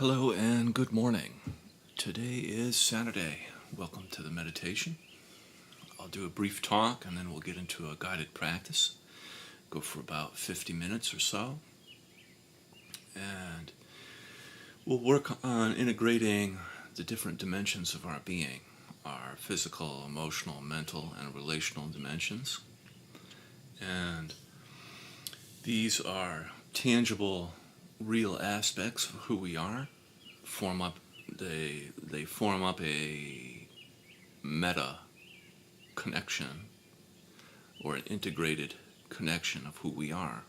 Hello and good morning. Today is Saturday. Welcome to the meditation. I'll do a brief talk and then we'll get into a guided practice. Go for about 50 minutes or so. And we'll work on integrating the different dimensions of our being, our physical, emotional, mental, and relational dimensions. And these are tangible, real aspects of who we are. They form up a meta connection or an integrated connection of who we are.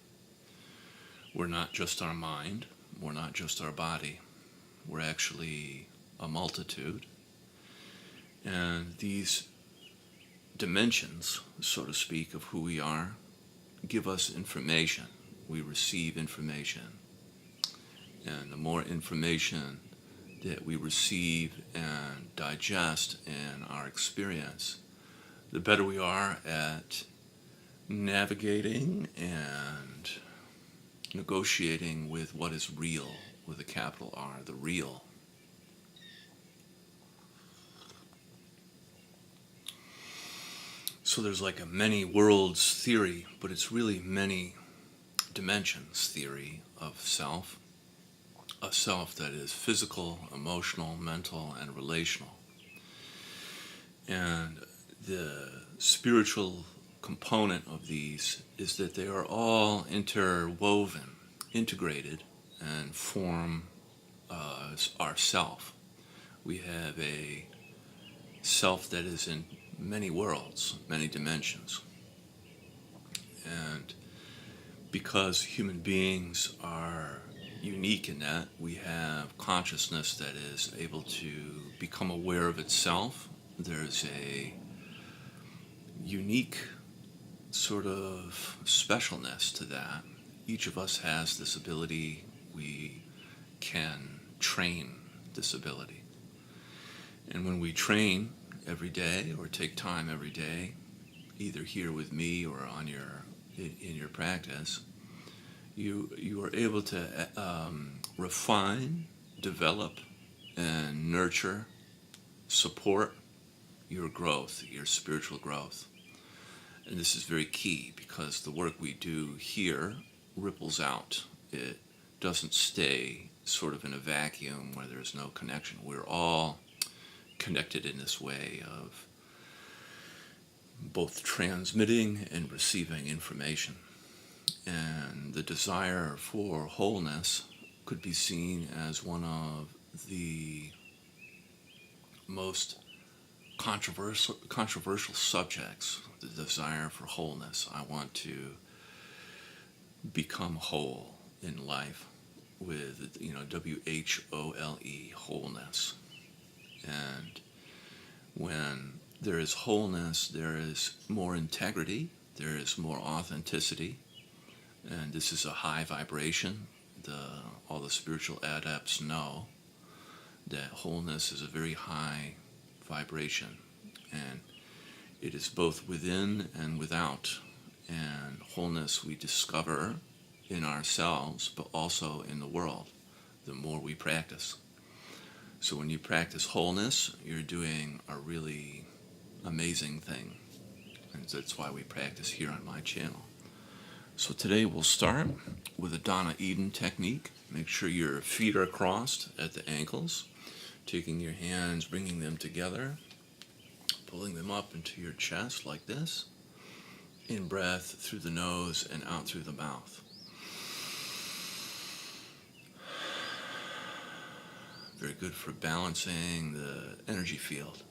We're not just our mind, we're not just our body, we're actually a multitude. And these dimensions, so to speak, of who we are give us information. We receive information. And the more information that we receive and digest in our experience, the better we are at navigating and negotiating with what is real, with a capital R, the real. So there's like a many worlds theory, but it's really many dimensions theory of self. A self that is physical, emotional, mental, and relational. And the spiritual component of these is that they are all interwoven, integrated, and form our self. We have a self that is in many worlds, many dimensions. And because human beings are unique in that we have consciousness that is able to become aware of itself, there's a unique sort of specialness to that. Each of us has this ability. We can train this ability. And when we train every day or take time every day, either here with me or in your practice, you are able to refine, develop, and nurture, support your growth, your spiritual growth. And this is very key because the work we do here ripples out. It doesn't stay sort of in a vacuum where there's no connection. We're all connected in this way of both transmitting and receiving information. And the desire for wholeness could be seen as one of the most controversial subjects, the desire for wholeness. I want to become whole in life with, WHOLE, wholeness. And when there is wholeness, there is more integrity, there is more authenticity. And this is a high vibration. All the spiritual adepts know that wholeness is a very high vibration. And it is both within and without. And wholeness we discover in ourselves, but also in the world, the more we practice. So when you practice wholeness, you're doing a really amazing thing. And that's why we practice here on my channel. So today we'll start with a Donna Eden technique. Make sure your feet are crossed at the ankles, taking your hands, bringing them together, pulling them up into your chest like this. In breath through the nose and out through the mouth. Very good for balancing the energy field.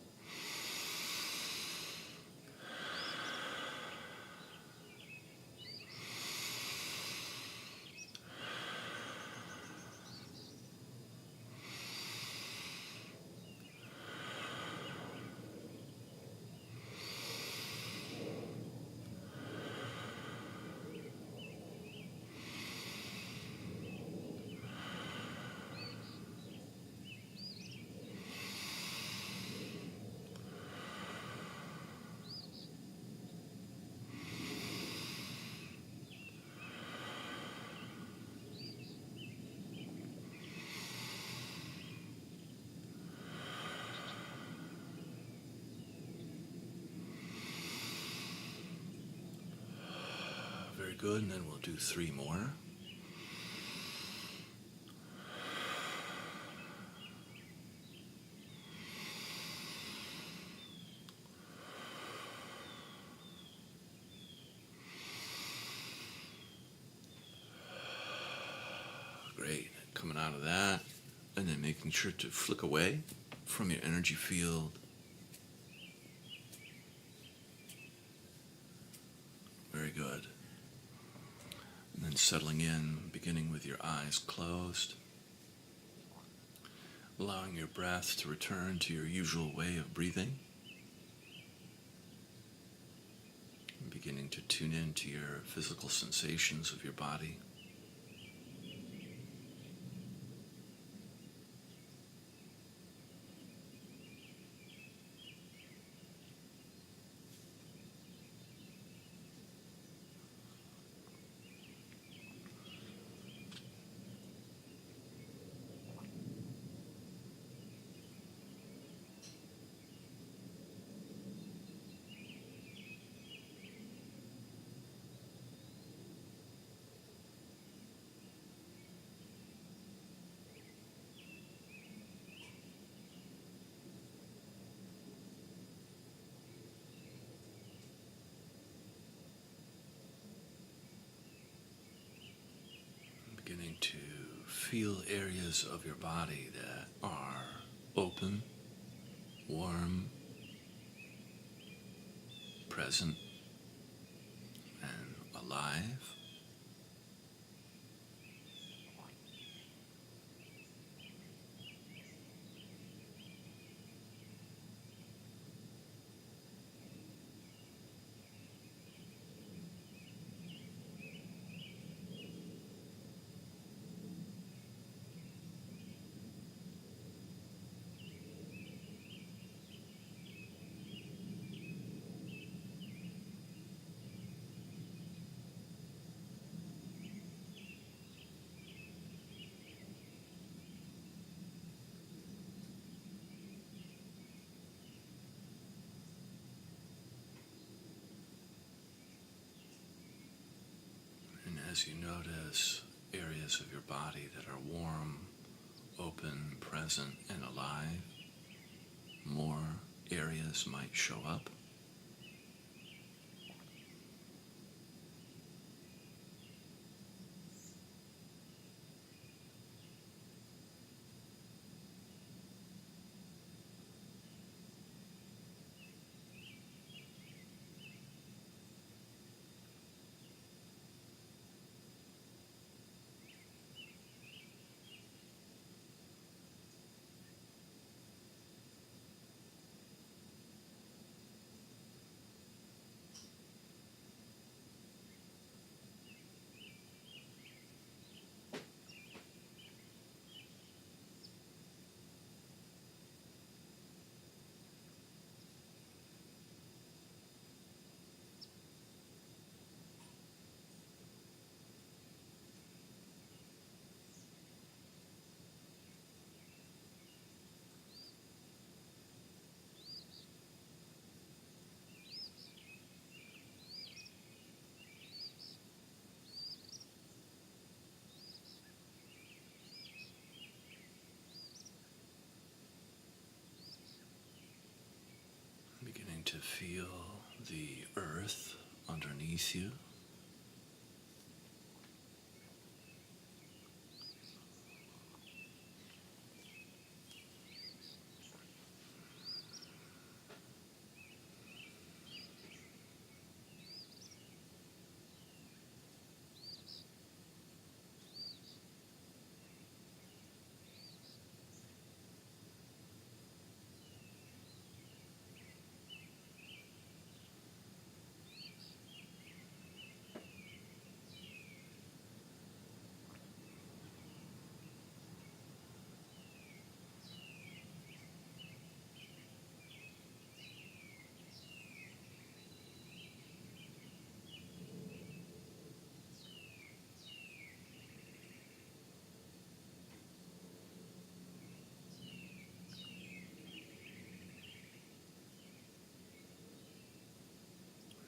Very good, and then we'll do 3 more. Great. Coming out of that, and then making sure to flick away from your energy field. Very good. And then settling in, beginning with your eyes closed, allowing your breath to return to your usual way of breathing, and beginning to tune into your physical sensations of your body. Beginning to feel areas of your body that are open, warm, present, and alive. And as you notice areas of your body that are warm, open, present, and alive, more areas might show up. Beginning to feel the earth underneath you.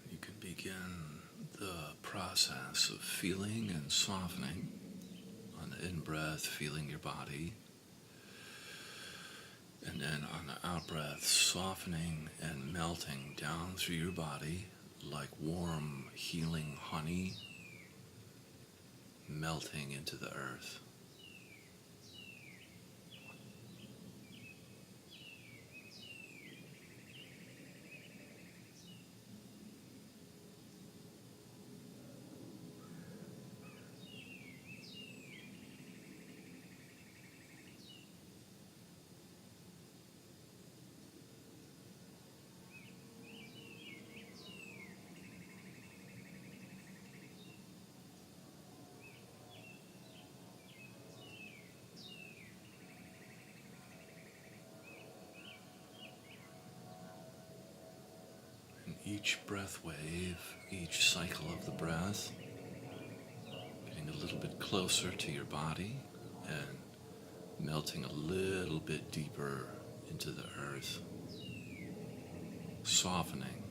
You can begin the process of feeling and softening. On the in-breath, feeling your body. And then on the out-breath, softening and melting down through your body like warm, healing honey melting into the earth. And each breath wave, each cycle of the breath, getting a little bit closer to your body and melting a little bit deeper into the earth, softening.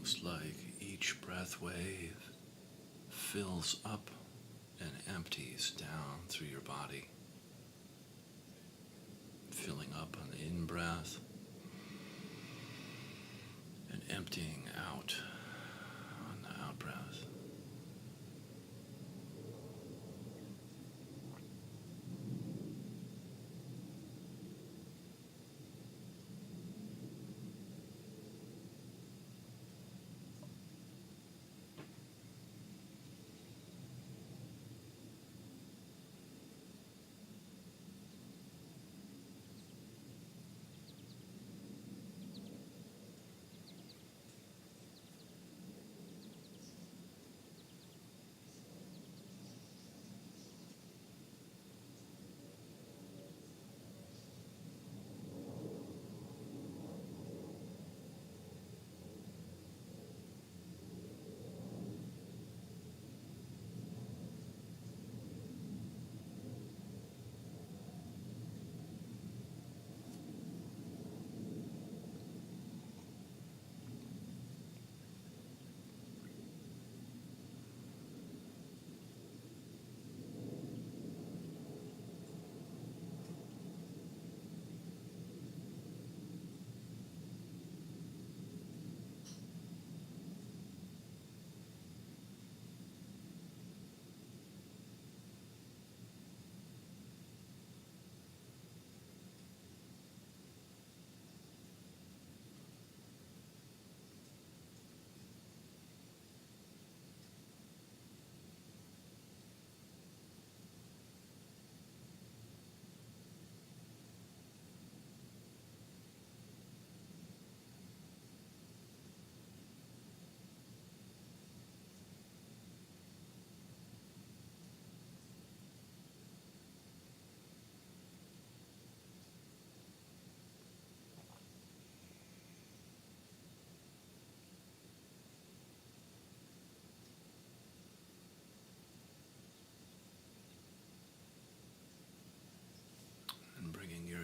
It's like each breath wave fills up and empties down through your body, filling up on the in-breath and emptying out on the out-breath.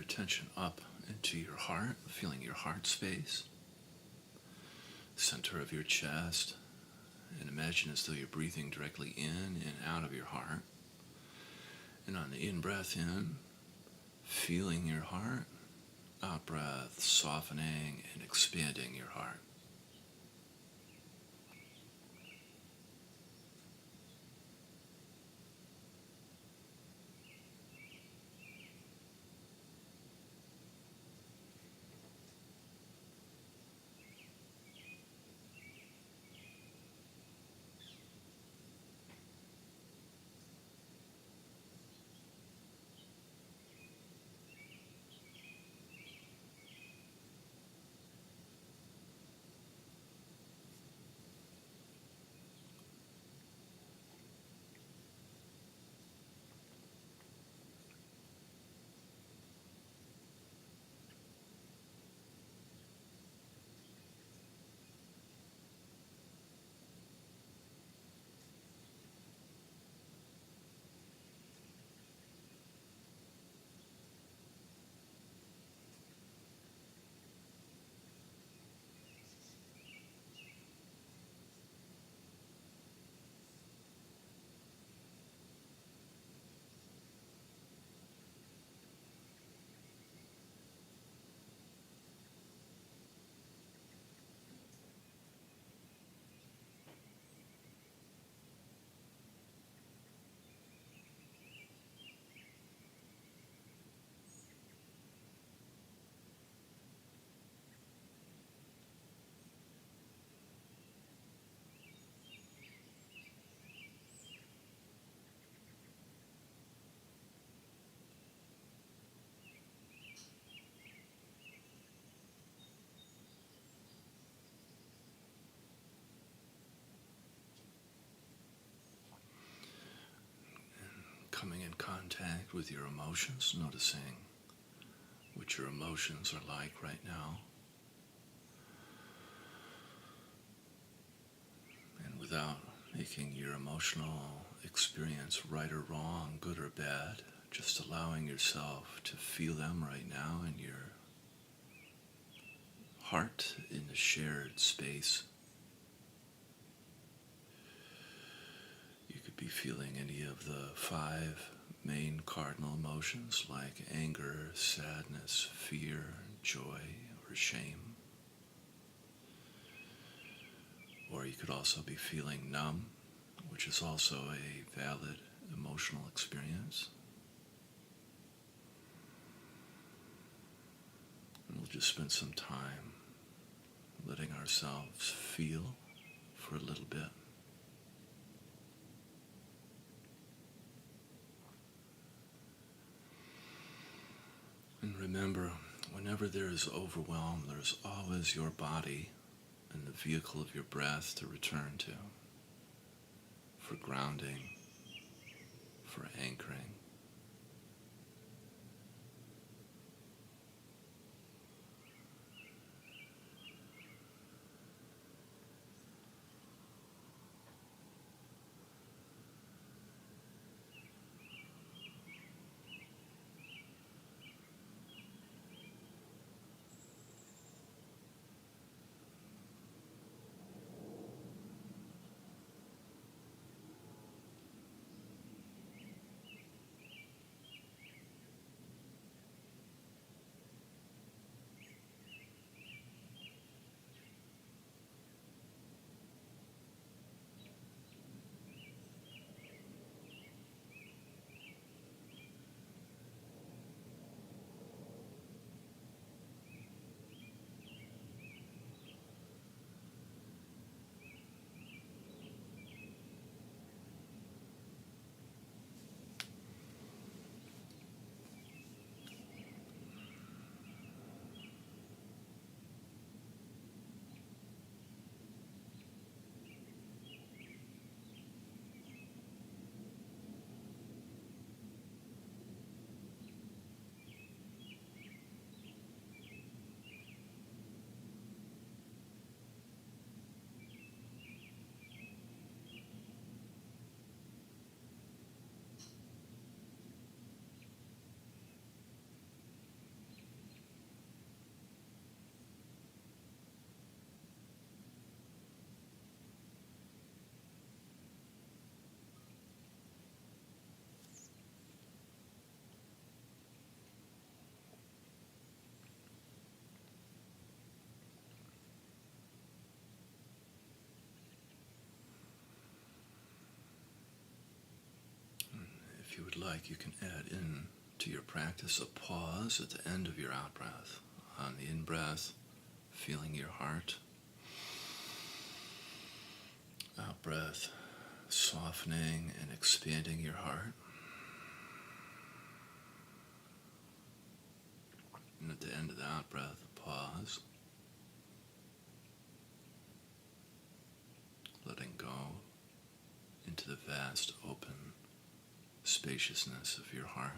attention up into your heart, feeling your heart space, center of your chest, and imagine as though you're breathing directly in and out of your heart. And on the in-breath in, feeling your heart, out-breath, softening and expanding your heart. Coming in contact with your emotions, noticing what your emotions are like right now. And without making your emotional experience right or wrong, good or bad, just allowing yourself to feel them right now in your heart, in the shared space. You could be feeling any of the 5 main cardinal emotions like anger, sadness, fear, joy, or shame. Or you could also be feeling numb, which is also a valid emotional experience. And we'll just spend some time letting ourselves feel for a little bit. And remember, whenever there is overwhelm, there's always your body and the vehicle of your breath to return to, for grounding, for anchoring. would like, you can add in to your practice a pause at the end of your out breath. On the in breath, feeling your heart. Out breath, softening and expanding your heart. And at the end of the out breath, pause. Letting go into the vast, open spaciousness of your heart.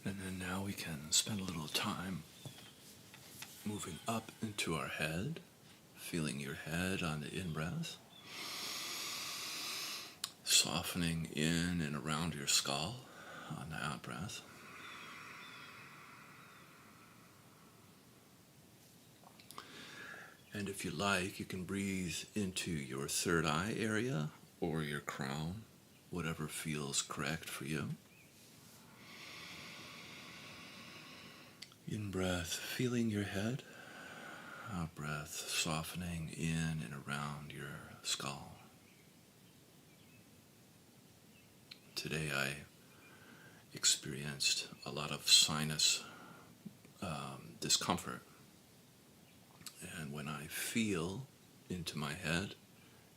And then now we can spend a little time moving up into our head, feeling your head on the in-breath, softening in and around your skull on the out-breath. And if you like, you can breathe into your third eye area or your crown, whatever feels correct for you. In-breath, feeling your head. Out-breath, softening in and around your skull. Today I experienced a lot of sinus discomfort. And when I feel into my head,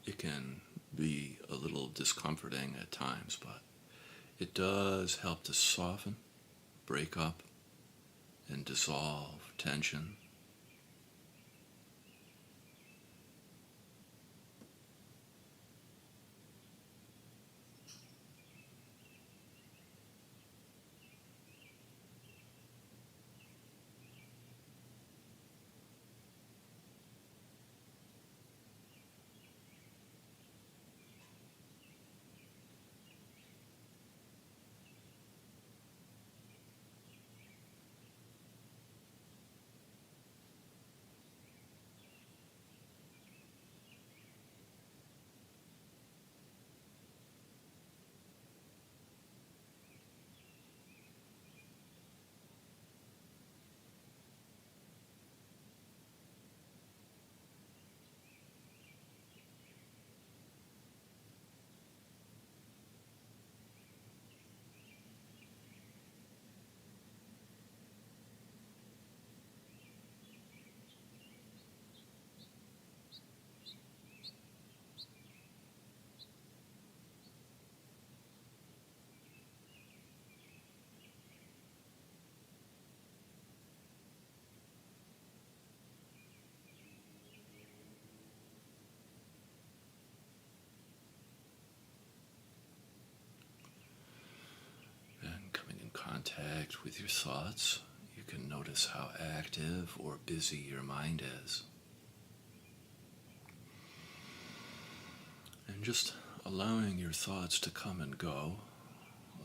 it can be a little discomforting at times, but it does help to soften, break up, and dissolve tension. And coming in contact with your thoughts, you can notice how active or busy your mind is. And just allowing your thoughts to come and go,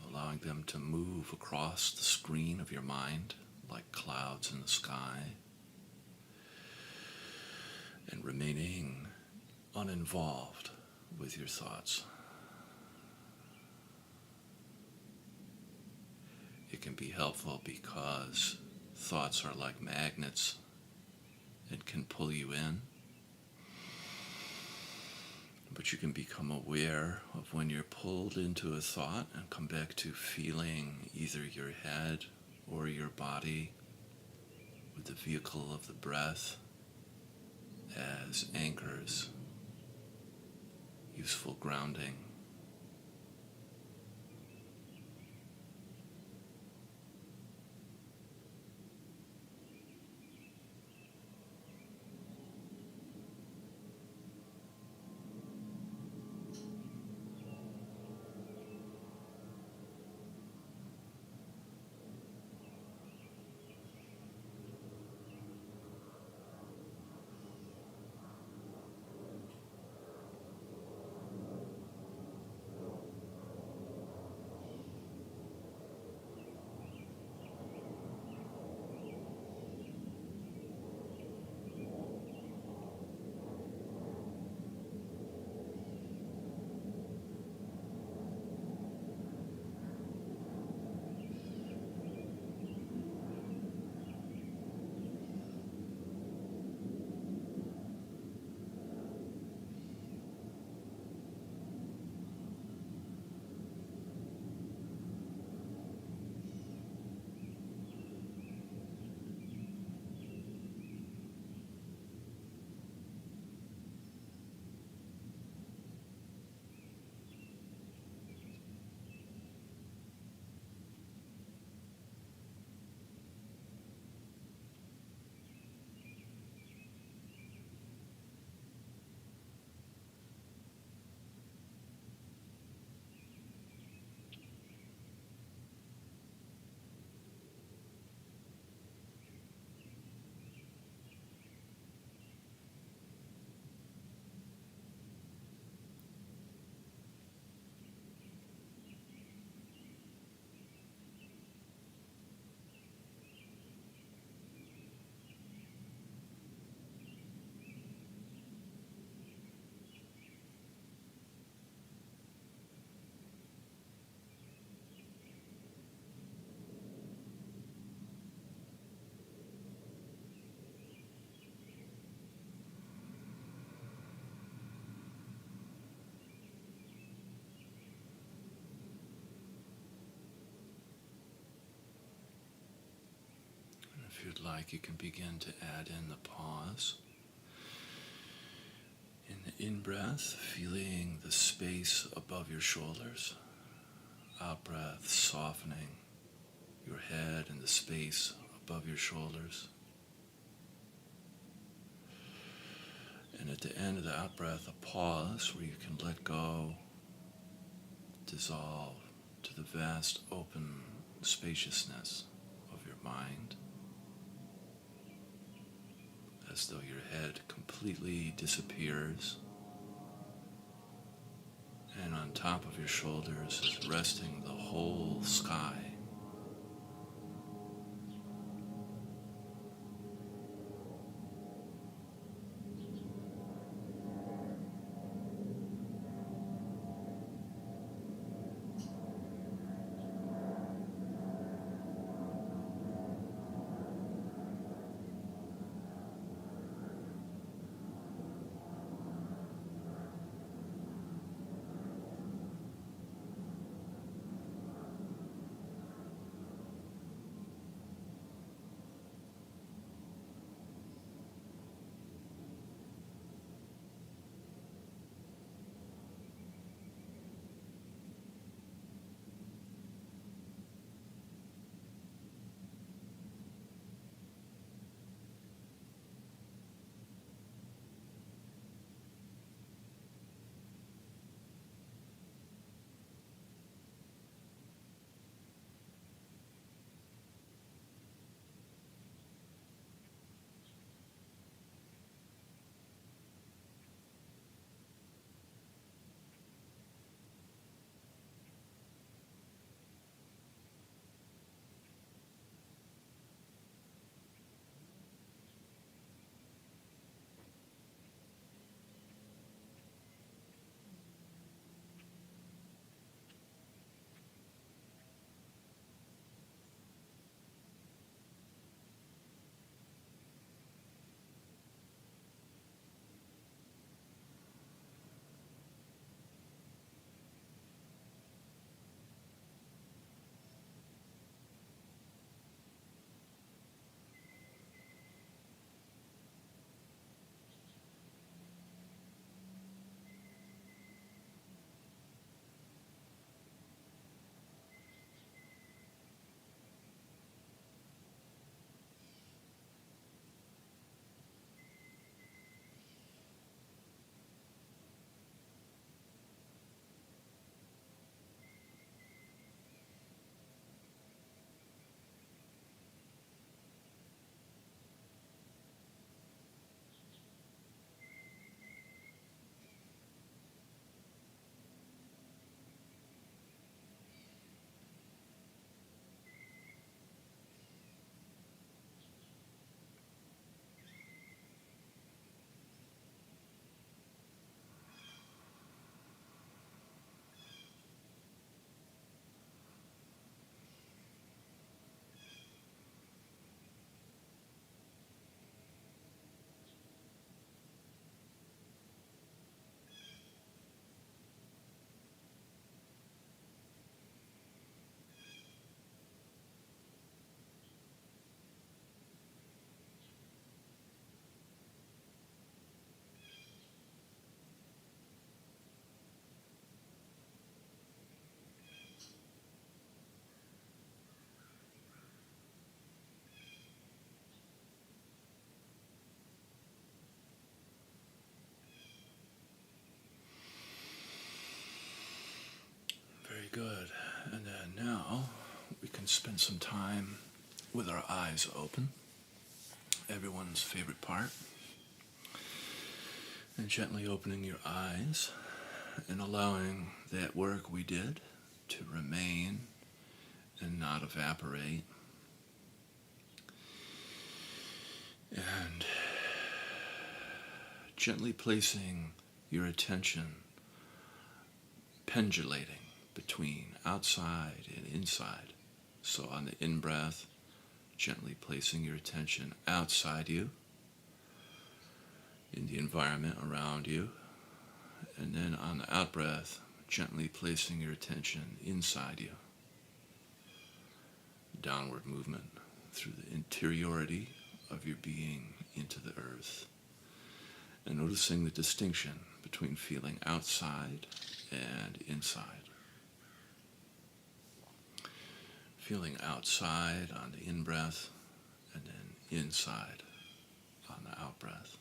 allowing them to move across the screen of your mind like clouds in the sky, and remaining uninvolved with your thoughts. It can be helpful because thoughts are like magnets and can pull you in. But you can become aware of when you're pulled into a thought and come back to feeling either your head or your body with the vehicle of the breath as anchors, useful grounding. If you'd like, you can begin to add in the pause. In-breath, feeling the space above your shoulders. Out-breath, softening your head and the space above your shoulders. And at the end of the out-breath, a pause where you can let go, dissolve to the vast open spaciousness of your mind, as though your head completely disappears, and on top of your shoulders is resting the whole sky. Very good. And then now we can spend some time with our eyes open, everyone's favorite part, and gently opening your eyes and allowing that work we did to remain and not evaporate. And gently placing your attention, pendulating between outside and inside. So on the in-breath, gently placing your attention outside you, in the environment around you. And then on the out-breath, gently placing your attention inside you. Downward movement through the interiority of your being into the earth. And noticing the distinction between feeling outside and inside. Feeling outside on the in-breath and then inside on the out-breath.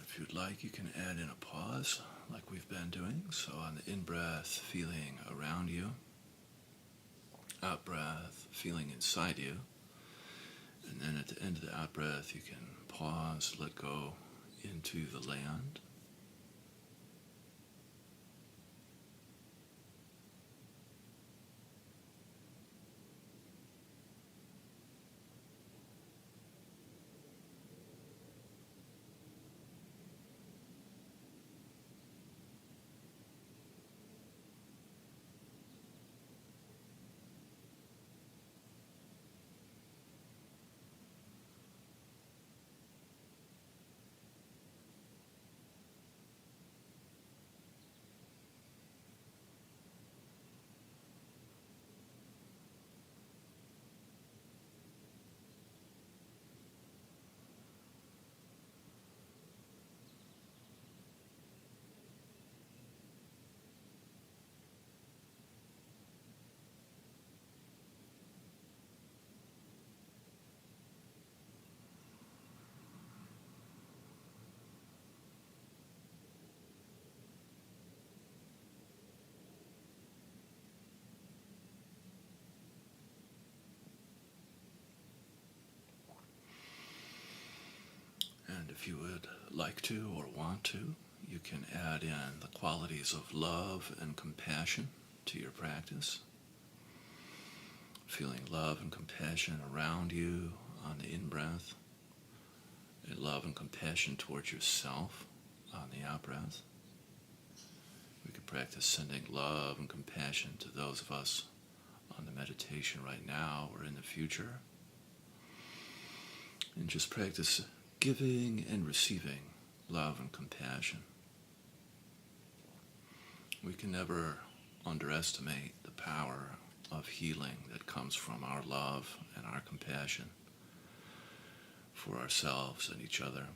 If you'd like, you can add in a pause like we've been doing. So on the in-breath, feeling around you. Out-breath, feeling inside you. And then at the end of the out-breath, you can pause, let go into the land. And if you would like to or want to, you can add in the qualities of love and compassion to your practice. Feeling love and compassion around you on the in-breath, and love and compassion towards yourself on the out-breath. We could practice sending love and compassion to those of us on the meditation right now or in the future. And just practice giving and receiving love and compassion. We can never underestimate the power of healing that comes from our love and our compassion for ourselves and each other.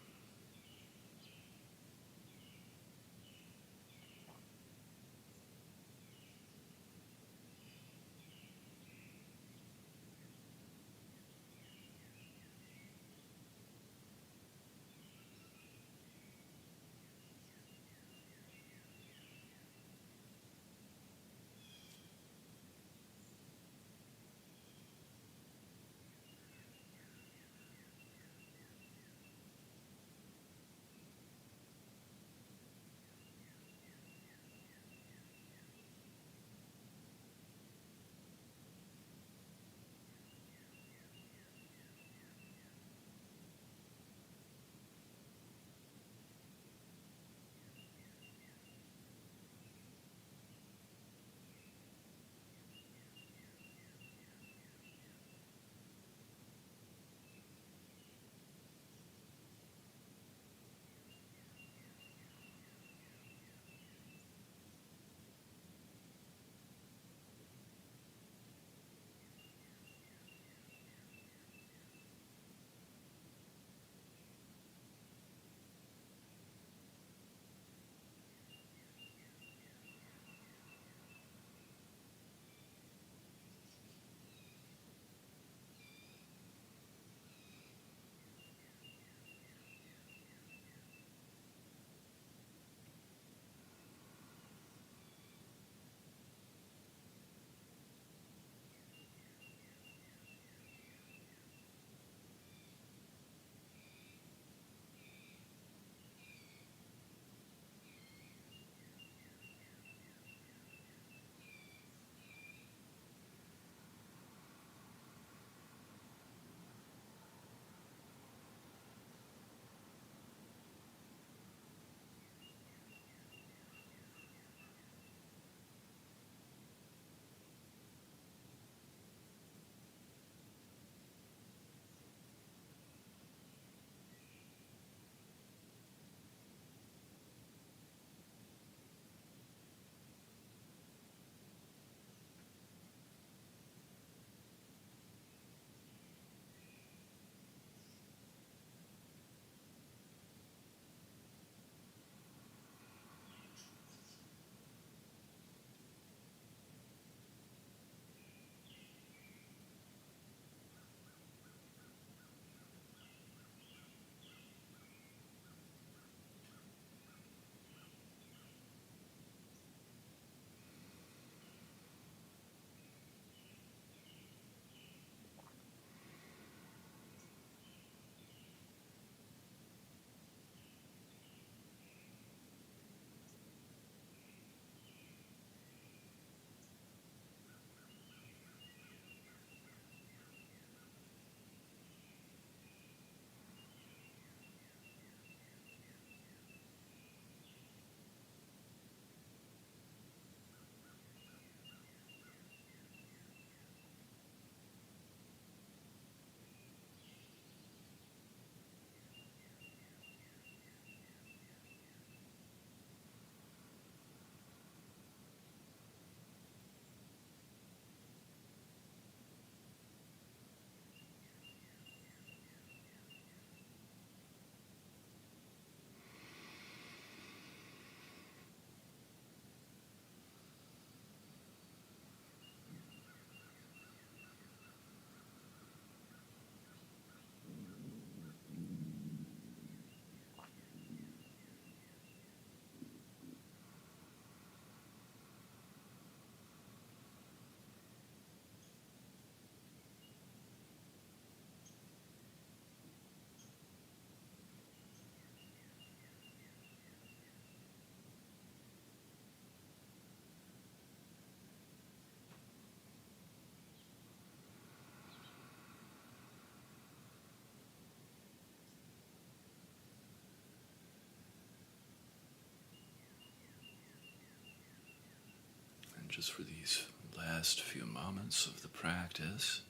And just for these last few moments of the practice,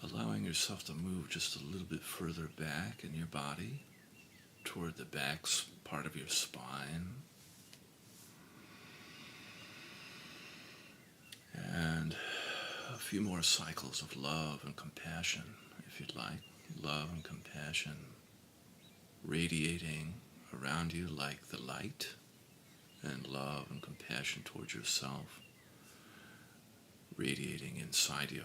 allowing yourself to move just a little bit further back in your body toward the back part of your spine. few more cycles of love and compassion, if you'd like. Love and compassion radiating around you like the light, and love and compassion towards yourself radiating inside you.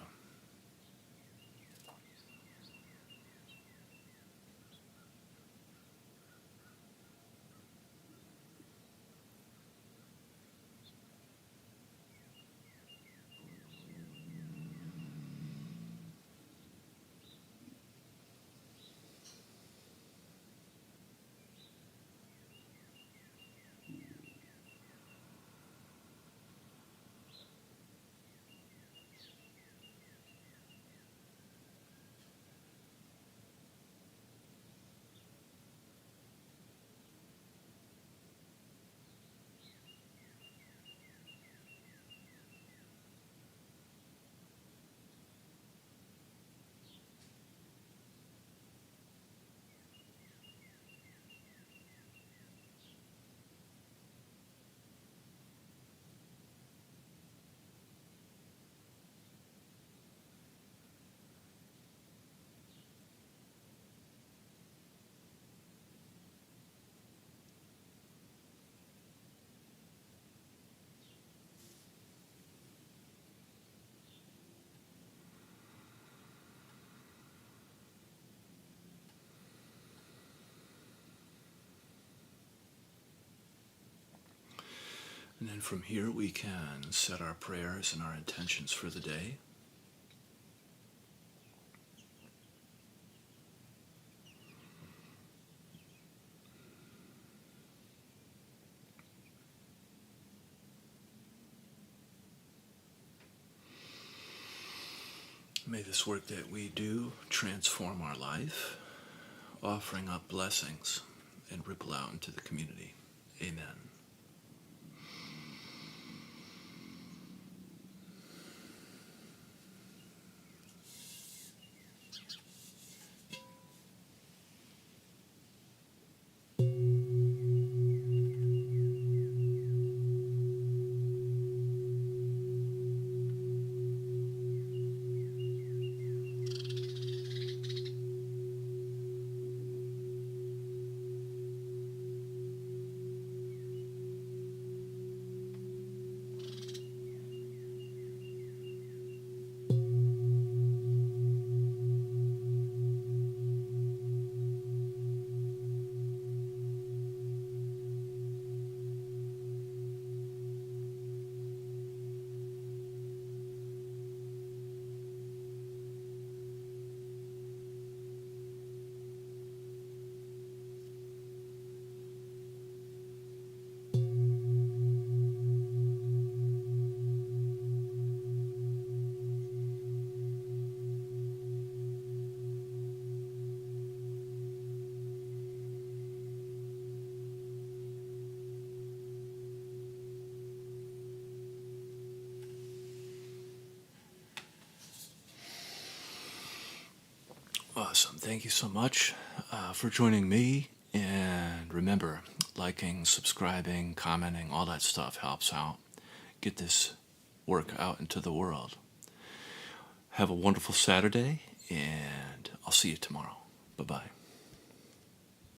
And then from here we can set our prayers and our intentions for the day. May this work that we do transform our life, offering up blessings and ripple out into the community. Amen. Awesome. Thank you so much for joining me. And remember, liking, subscribing, commenting, all that stuff helps out. Get this work out into the world. Have a wonderful Saturday, and I'll see you tomorrow. Bye-bye.